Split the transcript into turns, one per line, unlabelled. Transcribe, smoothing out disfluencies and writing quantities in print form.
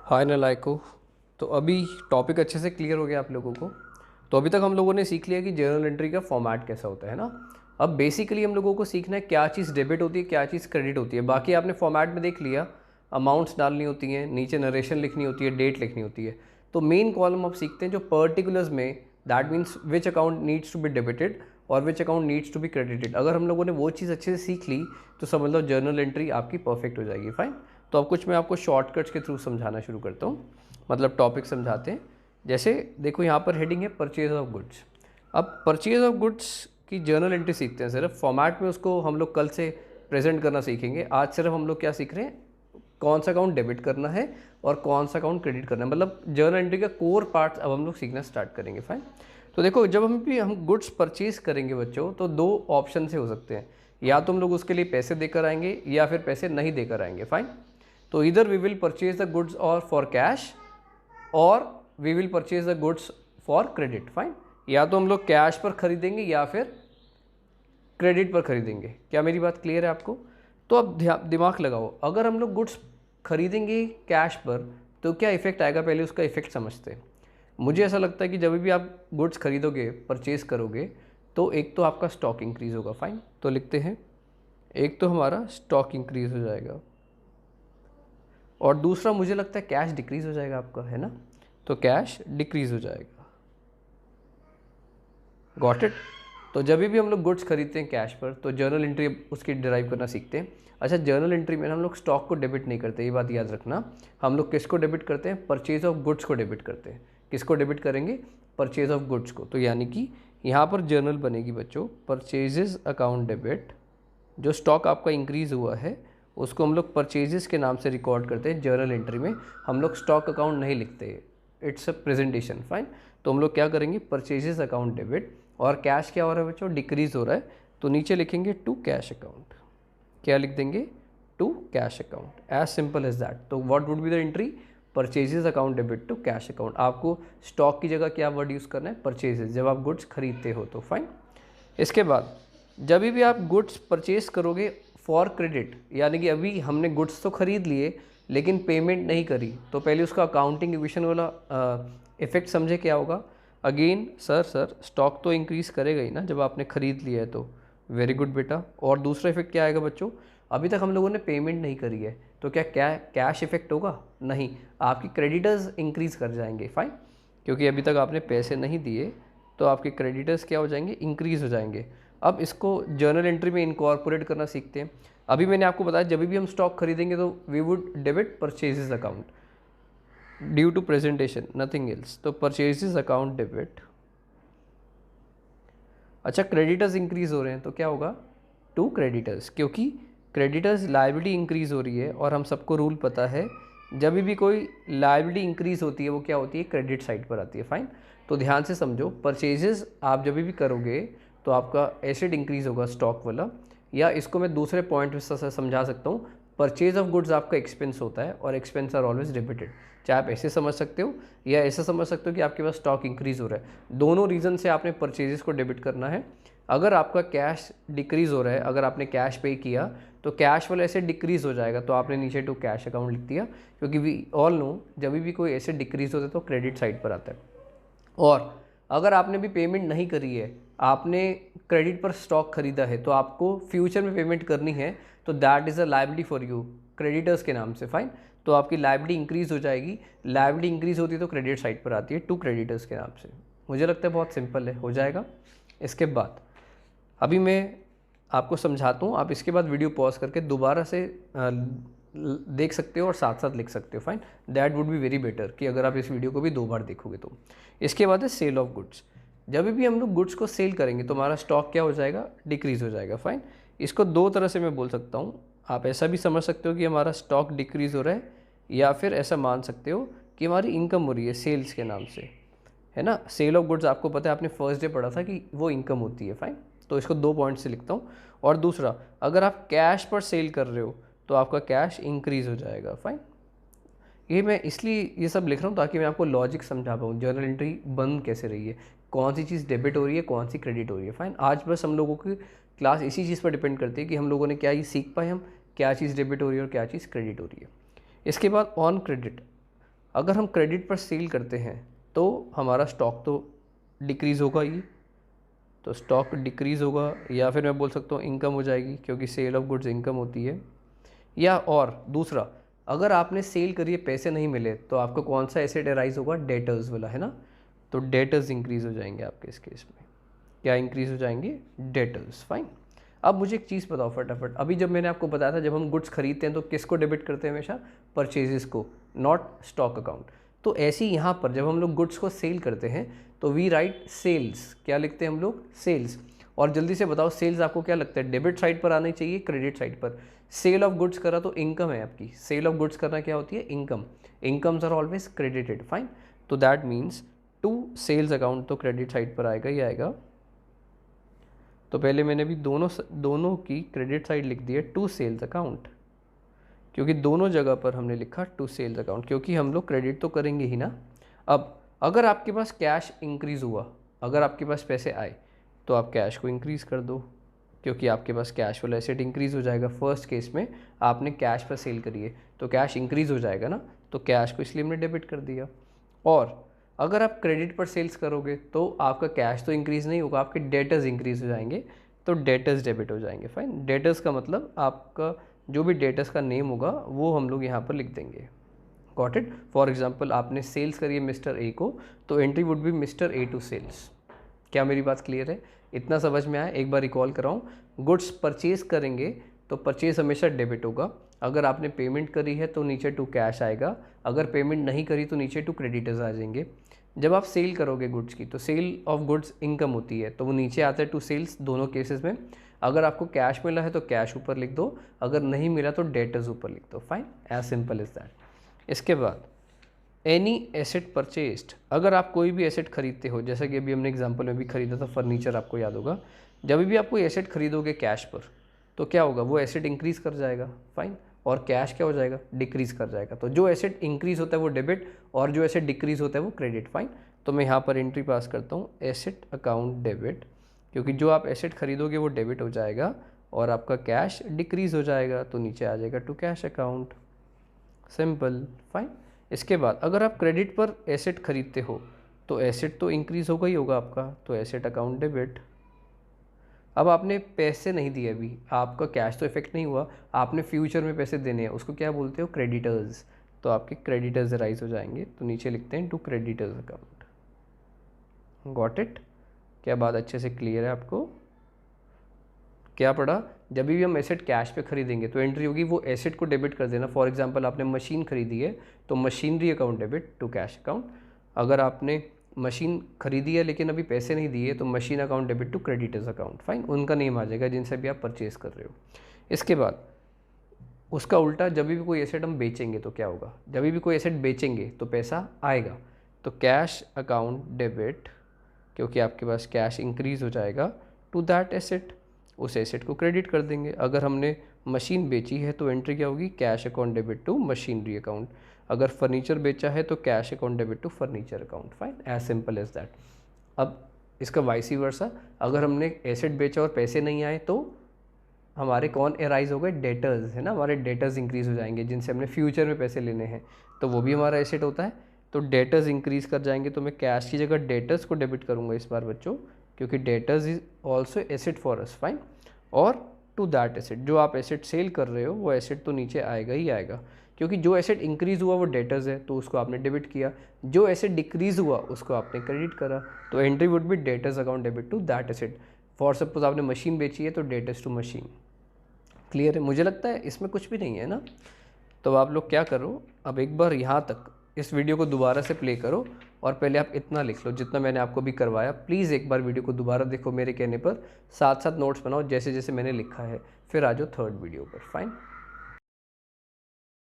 हाय नालायको। तो अभी टॉपिक अच्छे से क्लियर हो गया आप लोगों को। तो अभी तक हम लोगों ने सीख लिया कि जर्नल एंट्री का फॉर्मेट कैसा होता है ना। अब बेसिकली हम लोगों को सीखना है क्या चीज़ डेबिट होती है, क्या चीज़ क्रेडिट होती है। बाकी आपने फॉर्मेट में देख लिया, अमाउंट्स डालनी होती हैं, नीचे नरेशन लिखनी होती है, डेट लिखनी होती है। तो मेन कॉलम अब सीखते हैं जो पर्टिकुलर्स में, that means which account needs to be debited और which account needs to be credited. अगर हम लोगों ने वो चीज़ अच्छे से सीख ली तो समझ लो जर्नल एंट्री आपकी परफेक्ट हो जाएगी। फाइन। तो अब कुछ मैं आपको शॉर्टकट्स के थ्रू समझाना शुरू करता हूँ, मतलब टॉपिक समझाते हैं। जैसे देखो यहाँ पर हेडिंग है परचेज ऑफ गुड्स। अब परचेज ऑफ गुड्स की जर्नल एंट्री सीखते हैं। सिर्फ फॉर्मेट में उसको हम लोग कल से प्रेजेंट करना सीखेंगे। आज सिर्फ हम लोग क्या सीख रहे हैं, कौन सा अकाउंट डेबिट करना है और कौन सा अकाउंट क्रेडिट करना है। मतलब जर्नल एंट्री का कोर पार्ट अब हम लोग सीखना स्टार्ट करेंगे। फाइन। तो देखो जब हम गुड्स परचेज करेंगे बच्चों, तो दो ऑप्शन से हो सकते हैं। या तो हम लोग उसके लिए पैसे देकर आएंगे या फिर पैसे नहीं देकर आएंगे। फाइन। तो इधर we will purchase the goods और फॉर कैश और we will purchase the goods for credit. Fine. या तो हम लोग कैश पर खरीदेंगे या फिर क्रेडिट पर खरीदेंगे। क्या मेरी बात क्लियर है आपको? तो अब दिमाग लगाओ, अगर हम लोग गुड्स खरीदेंगे कैश पर तो क्या इफेक्ट आएगा, पहले उसका इफेक्ट समझते हैं। मुझे ऐसा लगता है कि जब भी आप गुड्स खरीदोगे, परचेज करोगे, तो एक तो आपका स्टॉक इंक्रीज होगा। फाइन। तो लिखते हैं, एक तो हमारा स्टॉक इंक्रीज हो जाएगा और दूसरा मुझे लगता है कैश डिक्रीज हो जाएगा आपका, है ना। तो कैश डिक्रीज हो जाएगा। Got it. तो जब भी हम लोग गुड्स खरीदते हैं कैश पर तो जर्नल एंट्री उसकी डिराइव करना सीखते हैं। अच्छा, जर्नल एंट्री में हम लोग स्टॉक को डेबिट नहीं करते, ये बात याद रखना। हम लोग किसको डेबिट करते हैं? परचेज ऑफ गुड्स को डेबिट करते हैं। किसको डेबिट करेंगे? परचेज ऑफ गुड्स को। तो यानी कि यहाँ पर जर्नल बनेगी बच्चों, परचेजेस अकाउंट डेबिट। जो स्टॉक आपका इंक्रीज़ हुआ है उसको हम लोग परचेजेस के नाम से रिकॉर्ड करते हैं जर्नल एंट्री में। हम लोग स्टॉक अकाउंट नहीं लिखते, इट्स अ प्रेजेंटेशन। फाइन। तो हम लोग क्या करेंगे, परचेजेस अकाउंट डेबिट। और कैश क्या हो रहा है बच्चों? डिक्रीज हो रहा है। तो नीचे लिखेंगे टू कैश अकाउंट। क्या लिख देंगे? To cash account. As simple as that. तो what would be the entry? Purchases account debit to cash account. आपको स्टॉक की जगह क्या वर्ड यूज़ करना है? परचेजेस, जब आप गुड्स खरीदते हो तो। फाइन। इसके बाद जब भी आप गुड्स परचेज करोगे फॉर क्रेडिट, यानी कि अभी हमने गुड्स तो खरीद लिए लेकिन पेमेंट नहीं करी, तो पहले उसका अकाउंटिंग इक्वेशन वाला इफेक्ट समझे क्या होगा। अगेन सर स्टॉक तो इंक्रीज़ करेगा ही ना जब आपने ख़रीद लिया है तो। वेरी गुड बेटा। और दूसरा इफेक्ट क्या आएगा बच्चों? अभी तक हम लोगों ने पेमेंट नहीं करी है तो क्या कैश इफेक्ट होगा? नहीं, आपकी क्रेडिटर्स इंक्रीज़ कर जाएंगे। फाइन। क्योंकि अभी तक आपने पैसे नहीं दिए तो आपके क्रेडिटर्स क्या हो जाएंगे? इंक्रीज़ हो जाएंगे। अब इसको जर्नल एंट्री में इनकॉर्पोरेट करना सीखते हैं। अभी मैंने आपको बताया जब भी हम स्टॉक खरीदेंगे तो we would debit purchases account due to presentation, nothing else. तो परचेजेस अकाउंट डेबिट। अच्छा, क्रेडिटर्स इंक्रीज हो रहे हैं तो क्या होगा? टू क्रेडिटर्स, क्योंकि क्रेडिटर्स लायबिलिटी इंक्रीज हो रही है और हम सबको रूल पता है जब भी कोई लायबिलिटी इंक्रीज होती है वो क्या होती है? क्रेडिट साइड पर आती है। फाइन। तो ध्यान से समझो, परचेजेस आप जब भी करोगे तो आपका एसेट इंक्रीज होगा स्टॉक वाला। या इसको मैं दूसरे पॉइंट से समझा सकता हूँ, परचेज ऑफ गुड्स आपका एक्सपेंस होता है और एक्सपेंस आर ऑलवेज डेबिटेड। चाहे आप ऐसे समझ सकते हो या ऐसे समझ सकते हो कि आपके पास स्टॉक इंक्रीज हो रहा है। दोनों रीज़न से आपने परचेजेस को डेबिट करना है। अगर आपका कैश डिक्रीज़ हो रहा है, अगर आपने कैश पे किया तो कैश वाला एसेट डिक्रीज़ हो जाएगा, तो आपने नीचे टू कैश अकाउंट लिख दिया। क्योंकि वी ऑल नो जब भी कोई एसेट डिक्रीज़ होता है तो क्रेडिट साइड पर आता है। और अगर आपने भी पेमेंट नहीं करी है, आपने क्रेडिट पर स्टॉक खरीदा है, तो आपको फ्यूचर में पेमेंट करनी है, तो that is a liability for you creditors के नाम से। फाइन। तो आपकी लायबिलिटी इंक्रीज़ हो जाएगी। लायबिलिटी इंक्रीज़ होती है तो क्रेडिट साइड पर आती है टू क्रेडिटर्स के नाम से। मुझे लगता है बहुत सिंपल है, हो जाएगा। इसके बाद अभी मैं आपको समझाता हूँ, आप इसके बाद वीडियो पॉज करके दोबारा से देख सकते हो और साथ साथ लिख सकते हो। Fine. That would be very better कि अगर आप इस वीडियो को भी दो बार देखोगे तो। इसके बाद है सेल ऑफ गुड्स। जब भी हम लोग गुड्स को सेल करेंगे तो हमारा स्टॉक क्या हो जाएगा? डिक्रीज़ हो जाएगा। फाइन। इसको दो तरह से मैं बोल सकता हूँ। आप ऐसा भी समझ सकते हो कि हमारा स्टॉक डिक्रीज़ हो रहा है, या फिर ऐसा मान सकते हो कि हमारी इनकम हो रही है सेल्स के नाम से, है ना। सेल ऑफ गुड्स आपको पता है, आपने फर्स्ट डे पढ़ा था कि वो इनकम होती है। फाइन। तो इसको दो पॉइंट से लिखता हूँ। और दूसरा, अगर आप कैश पर सेल कर रहे हो तो आपका कैश इंक्रीज़ हो जाएगा। फाइन। ये मैं इसलिए ये सब लिख रहा हूँ ताकि मैं आपको लॉजिक समझा पाऊँ जर्नल एंट्री बन कैसे रही है, कौन सी चीज़ डेबिट हो रही है, कौन सी क्रेडिट हो रही है। फाइन। आज बस हम लोगों की क्लास इसी चीज़ पर डिपेंड करती है कि हम लोगों ने क्या ये सीख पाए, हम क्या चीज़ डेबिट हो रही है और क्या चीज़ क्रेडिट हो रही है। इसके बाद ऑन क्रेडिट, अगर हम क्रेडिट पर सेल करते हैं तो हमारा स्टॉक तो डिक्रीज़ होगा ही, तो स्टॉक डिक्रीज़ होगा, या फिर मैं बोल सकता हूँ इनकम हो जाएगी, क्योंकि सेल ऑफ गुड्स इनकम होती है। या और दूसरा, अगर आपने सेल करी है, पैसे नहीं मिले, तो आपका कौन सा एसेट अराइज होगा, डेटर्स वाला, है ना। तो डेटर्स इंक्रीज़ हो जाएंगे आपके इस केस में। क्या इंक्रीज़ हो जाएंगे, डेटर्स। फाइन। अब मुझे एक चीज़ बताओ फटाफट, अभी जब मैंने आपको बताया था जब हम गुड्स खरीदते हैं तो किसको डेबिट करते हैं, हमेशा परचेजेस को, नॉट स्टॉक अकाउंट। तो ऐसे ही यहाँ पर जब हम लोग गुड्स को सेल करते हैं तो वी राइट सेल्स। क्या लिखते हैं हम लोग, सेल्स। और जल्दी से बताओ सेल्स आपको क्या लगता है, डेबिट साइड पर आनी चाहिए, क्रेडिट साइड पर। सेल ऑफ गुड्स करा तो इनकम है आपकी, सेल ऑफ गुड्स करना क्या होती है, income. Incomes are always credited. Fine. तो that means to sales account तो क्रेडिट साइड पर आएगा ही आएगा। तो पहले मैंने भी दोनों की क्रेडिट साइड लिख दी है टू सेल्स अकाउंट, क्योंकि दोनों जगह पर हमने लिखा टू सेल्स अकाउंट, क्योंकि हम लोग क्रेडिट तो करेंगे ही ना। अब अगर आपके पास कैश इंक्रीज़ हुआ, अगर आपके पास पैसे आए तो आप कैश को इंक्रीज़ कर दो, क्योंकि आपके पास कैश वाला एसेट इंक्रीज़ हो जाएगा। फर्स्ट केस में आपने कैश पर सेल करी है तो कैश इंक्रीज़ हो जाएगा ना, तो कैश को इसलिए हमने डेबिट कर दिया। और अगर आप क्रेडिट पर सेल्स करोगे तो आपका कैश तो इंक्रीज़ नहीं होगा, आपके डेटर्स इंक्रीज़ हो जाएंगे, तो डेटर्स डेबिट हो जाएंगे। फाइन। डेटर्स का मतलब आपका जो भी डेटर्स का नेम होगा वो हम लोग यहाँ पर लिख देंगे। Got it. फॉर एग्जाम्पल आपने सेल्स करी है मिस्टर ए को, तो entry would be mister A to sales. क्या मेरी बात क्लियर है, इतना समझ में आया। एक बार रिकॉल कराऊँ, गुड्स परचेज करेंगे तो परचेज हमेशा डेबिट होगा। अगर आपने पेमेंट करी है तो नीचे टू कैश आएगा, अगर पेमेंट नहीं करी तो नीचे टू क्रेडिटर्स आ जाएंगे। जब आप सेल करोगे गुड्स की तो सेल ऑफ गुड्स इनकम होती है, तो वो नीचे आता है टू सेल्स दोनों केसेस में। अगर आपको कैश मिला है तो कैश ऊपर लिख दो, अगर नहीं मिला तो डेटर्स ऊपर लिख दो। Fine, as simple is that. इसके बाद एनी एसेट परचेस्ड, अगर आप कोई भी एसेट खरीदते हो, जैसा कि अभी हमने एग्जांपल में भी खरीदा था फर्नीचर, आपको याद होगा, जब भी आप कोई एसेट खरीदोगे कैश पर तो क्या होगा, वो एसेट इंक्रीज़ कर जाएगा। फाइन। और कैश क्या हो जाएगा, डिक्रीज़ कर जाएगा। तो जो एसेट इंक्रीज़ होता है वो डेबिट, और जो एसेट डिक्रीज़ होता है वो क्रेडिट। फाइन। तो मैं यहाँ पर एंट्री पास करता हूँ एसेट अकाउंट डेबिट, क्योंकि जो आप एसेट खरीदोगे वो डेबिट हो जाएगा और आपका कैश डिक्रीज़ हो जाएगा, तो नीचे आ जाएगा to cash account. Simple. Fine. इसके बाद अगर आप क्रेडिट पर एसेट खरीदते हो तो एसेट तो इंक्रीज़ होगा ही होगा आपका, तो एसेट अकाउंट डेबिट। अब आपने पैसे नहीं दिए, अभी आपका कैश तो इफेक्ट नहीं हुआ, आपने फ्यूचर में पैसे देने हैं, उसको क्या बोलते हो, क्रेडिटर्स। तो आपके क्रेडिटर्स राइज हो जाएंगे, तो नीचे लिखते हैं to creditors account. Got it. क्या बात अच्छे से क्लियर है आपको। क्या पढ़ा, जब भी हम एसेट कैश पे खरीदेंगे तो एंट्री होगी वो एसेट को डेबिट कर देना। फॉर एग्जांपल आपने मशीन खरीदी है तो machinery account debit to cash account. अगर आपने मशीन खरीदी है लेकिन अभी पैसे नहीं दिए तो machine account debit to creditors account. Fine, उनका नेम आ जाएगा जिनसे भी आप परचेज कर रहे हो। इसके बाद उसका उल्टा, जब भी कोई एसेट हम बेचेंगे तो क्या होगा, जब भी कोई एसेट बेचेंगे तो पैसा आएगा, तो कैश अकाउंट डेबिट, क्योंकि आपके पास कैश इंक्रीज़ हो जाएगा टू दैट एसेट, उस एसेट को क्रेडिट कर देंगे। अगर हमने मशीन बेची है तो एंट्री क्या होगी, cash account debit to machinery account. अगर फर्नीचर बेचा है तो cash account debit to furniture account. Fine, as simple as that. अब इसका वाइस वर्सा, अगर हमने एसेट बेचा और पैसे नहीं आए तो हमारे कौन एराइज हो गए, डेटर्स, है ना, हमारे डेटर्स इंक्रीज़ हो जाएंगे जिनसे हमने फ्यूचर में पैसे लेने हैं, तो वो भी हमारा एसेट होता है। तो डेटर्स इंक्रीज़ कर जाएंगे, तो मैं कैश की जगह डेटर्स को डेबिट करूँगा इस बार बच्चों, क्योंकि debtors is also asset for us. Fine. और टू दैट एसेट, जो आप एसेट सेल कर रहे हो वो एसेट तो नीचे आएगा ही आएगा, क्योंकि जो एसेट इंक्रीज़ हुआ वो डेटर्स है तो उसको आपने डेबिट किया, जो एसेट डिक्रीज़ हुआ उसको आपने क्रेडिट करा, तो entry would be debtors account debit to that asset. For suppose आपने मशीन बेची है तो डेटर्स टू मशीन। क्लियर है, मुझे लगता है इसमें कुछ भी नहीं है ना। तो आप लोग क्या करो, अब एक बार यहाँ तक इस वीडियो को दोबारा से प्ले करो और पहले आप इतना लिख लो जितना मैंने आपको भी करवाया। प्लीज़ एक बार वीडियो को दोबारा देखो मेरे कहने पर, साथ साथ नोट्स बनाओ जैसे जैसे मैंने लिखा है, फिर आ जाओ थर्ड वीडियो पर। फाइन।